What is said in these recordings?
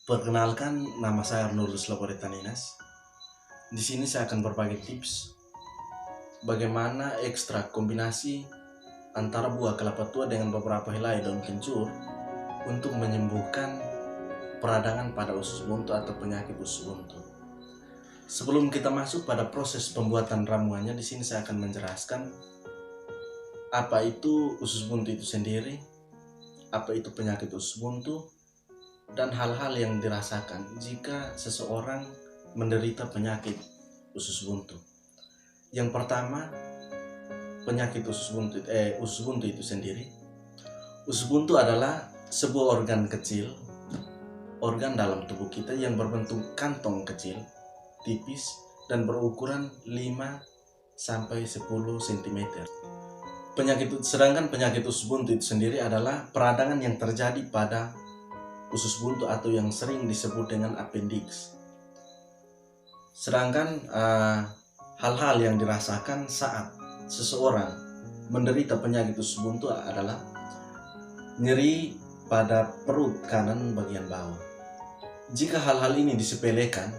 Perkenalkan, nama saya Arnoldus Laboretaninas. Di sini saya akan berbagi tips bagaimana ekstrak kombinasi antara buah kelapa tua dengan beberapa helai daun kencur untuk menyembuhkan peradangan pada usus buntu atau penyakit usus buntu. Sebelum kita masuk pada proses pembuatan ramuannya, di sini saya akan menjelaskan apa itu usus buntu itu sendiri, apa itu penyakit usus buntu, dan hal-hal yang dirasakan jika seseorang menderita penyakit usus buntu. Yang pertama, penyakit usus buntu itu sendiri. Usus buntu adalah sebuah organ kecil, organ dalam tubuh kita yang berbentuk kantong kecil, tipis, dan berukuran 5 sampai 10 cm. Sedangkan penyakit usus buntu itu sendiri adalah peradangan yang terjadi pada usus buntu atau yang sering disebut dengan appendix. Sedangkan hal-hal yang dirasakan saat seseorang menderita penyakit usus buntu adalah nyeri pada perut kanan bagian bawah. Jika hal-hal ini disepelekan,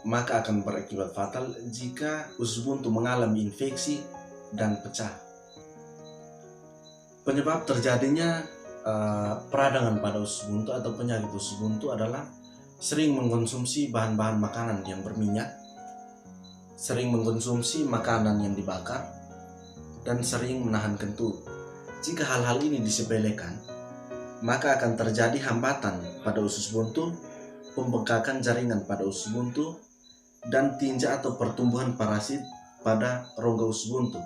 maka akan berakibat fatal jika usus buntu mengalami infeksi dan pecah. Penyebab terjadinya peradangan pada usus buntu atau penyakit usus buntu adalah sering mengkonsumsi bahan-bahan makanan yang berminyak, sering mengkonsumsi makanan yang dibakar, dan sering menahan kentut. Jika hal-hal ini disepelekan, maka akan terjadi hambatan pada usus buntu, pembengkakan jaringan pada usus buntu, dan tinja atau pertumbuhan parasit pada rongga usus buntu.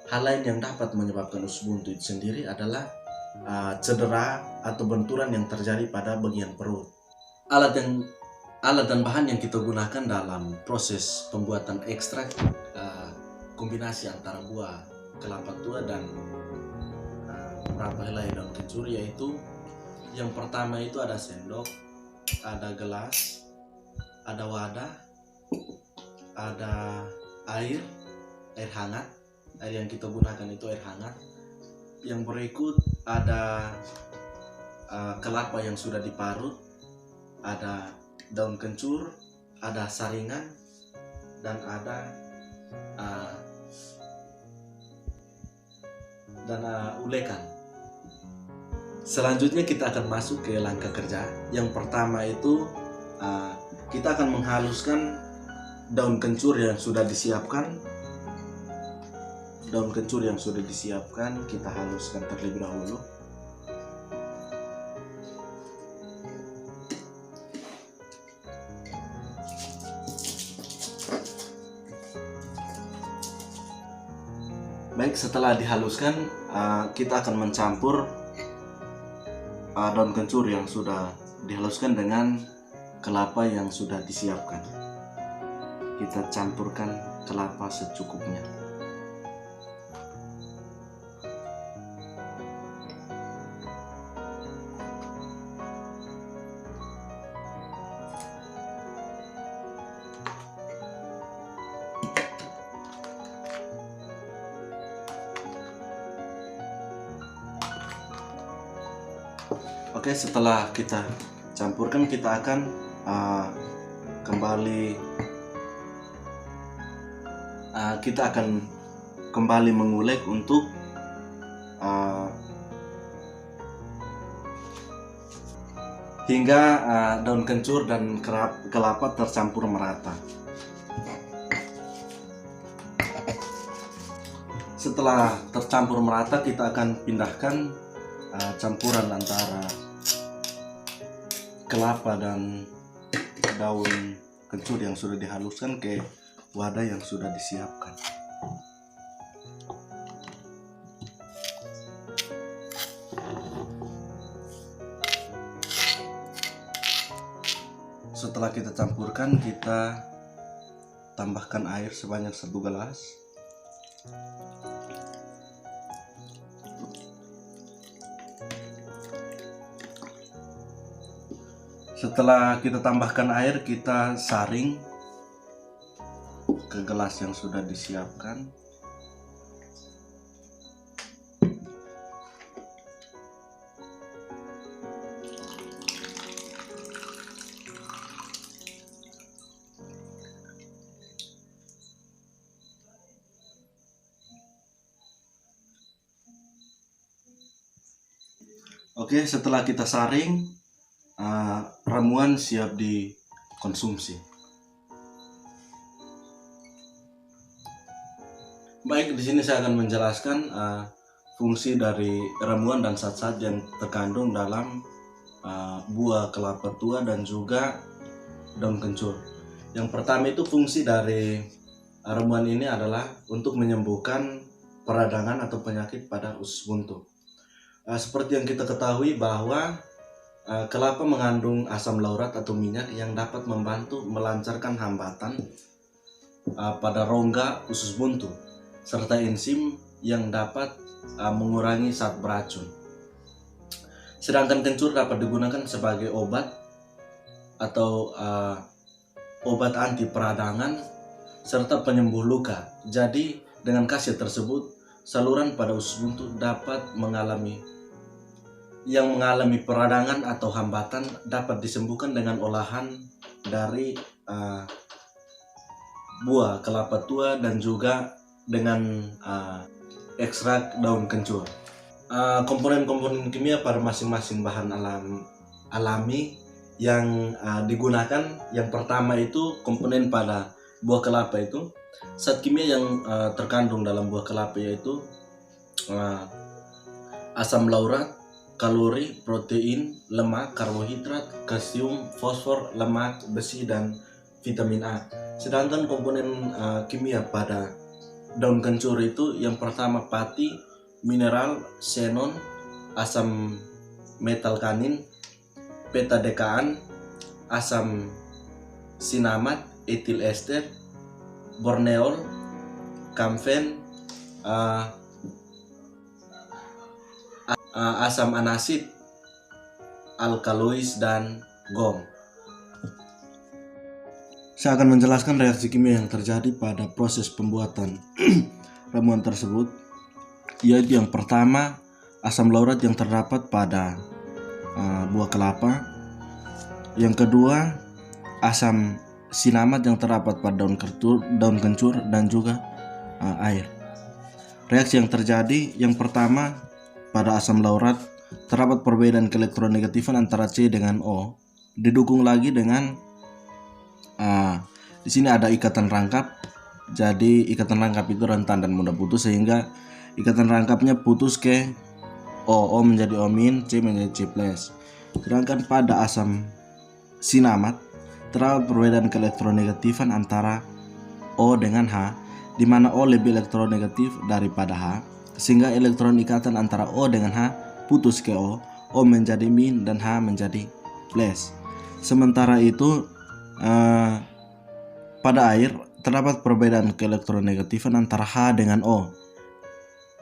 Hal lain yang dapat menyebabkan usus buntu itu sendiri adalah cedera atau benturan yang terjadi pada bagian perut. Alat dan bahan yang kita gunakan dalam proses pembuatan ekstrak kombinasi antara buah kelapa tua dan beberapa helai daun kencur, yaitu yang pertama itu ada sendok, ada gelas, ada wadah, ada air hangat. Air yang kita gunakan itu air hangat. Yang berikut ada kelapa yang sudah diparut, ada daun kencur, ada saringan, dan ada ulekan. Selanjutnya kita akan masuk ke langkah kerja. Yang pertama itu kita akan menghaluskan daun kencur yang sudah disiapkan. Daun kencur yang sudah disiapkan kita haluskan terlebih dahulu. Baik, setelah dihaluskan kita akan mencampur daun kencur yang sudah dihaluskan dengan kelapa yang sudah disiapkan. Kita campurkan kelapa secukupnya. Oke, setelah kita campurkan, kita akan kembali mengulek untuk hingga daun kencur dan kelapa tercampur merata. Setelah tercampur merata, kita akan pindahkan campuran antara kelapa dan daun kencur yang sudah dihaluskan ke wadah yang sudah disiapkan. Setelah kita campurkan, kita tambahkan air sebanyak 1 gelas. Setelah kita tambahkan air, kita saring ke gelas yang sudah disiapkan. Oke, setelah kita saring, ramuan siap dikonsumsi. Baik, di sini saya akan menjelaskan fungsi dari ramuan dan zat-zat yang terkandung dalam buah kelapa tua dan juga daun kencur. Yang pertama itu fungsi dari ramuan ini adalah untuk menyembuhkan peradangan atau penyakit pada usus buntu. Seperti yang kita ketahui bahwa kelapa mengandung asam laurat atau minyak yang dapat membantu melancarkan hambatan pada rongga usus buntu serta enzim yang dapat mengurangi zat beracun. Sedangkan kencur dapat digunakan sebagai obat atau obat anti peradangan serta penyembuh luka. Jadi dengan khasiat tersebut, saluran pada usus buntu dapat mengalami peradangan atau hambatan dapat disembuhkan dengan olahan dari buah kelapa tua dan juga dengan ekstrak daun kencur. Komponen-komponen kimia pada masing-masing bahan alami yang digunakan, yang pertama itu komponen pada buah kelapa itu, zat kimia yang terkandung dalam buah kelapa yaitu asam laurat, kalori, protein, lemak, karbohidrat, kalsium, fosfor, lemak, besi, dan vitamin A. Sedangkan komponen kimia pada daun kencur itu yang pertama pati, mineral, xenon, asam metalkanin, beta-dekaan, asam sinamat, etil ester, borneol, kamfen, asam anasid, alkaloid, dan gom. Saya akan menjelaskan reaksi kimia yang terjadi pada proses pembuatan ramuan tersebut, yaitu yang pertama asam laurat yang terdapat pada buah kelapa, yang kedua asam sinamat yang terdapat pada daun kencur dan juga air. Reaksi yang terjadi yang pertama pada asam laurat terdapat perbedaan keelektronegatifan antara C dengan O, didukung lagi dengan di sini ada ikatan rangkap. Jadi ikatan rangkap itu rentan dan mudah putus sehingga ikatan rangkapnya putus ke O menjadi O-, C menjadi C+. Sedangkan pada asam sinamat terdapat perbedaan keelektronegatifan antara O dengan H, di mana O lebih elektronegatif daripada H, sehingga elektron ikatan antara O dengan H putus ke O menjadi min dan H menjadi plus. Sementara itu pada air terdapat perbedaan keelektronegatifan antara H dengan O,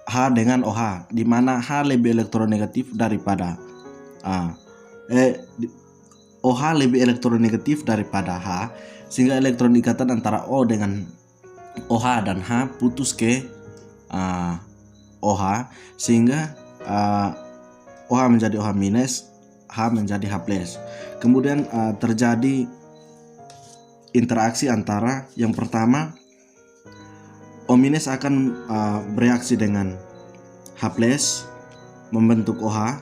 H dengan OH, di mana H lebih elektronegatif daripada OH lebih elektronegatif daripada H, sehingga elektron ikatan antara O dengan OH dan H putus ke OH, sehingga OH menjadi OH minus, H menjadi H plus. Kemudian terjadi interaksi antara yang pertama O minus akan bereaksi dengan H plus membentuk OH,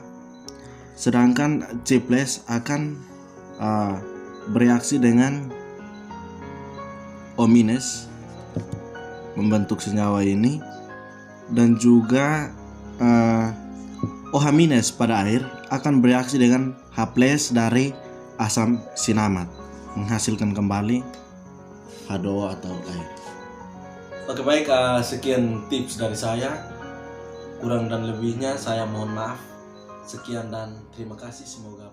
sedangkan C plus akan bereaksi dengan O minus membentuk senyawa ini, dan juga OH minus pada air akan bereaksi dengan H plus dari asam sinamat menghasilkan kembali H2O atau air. Oke, baik, sekian tips dari saya. Kurang dan lebihnya saya mohon maaf. Sekian dan terima kasih, semoga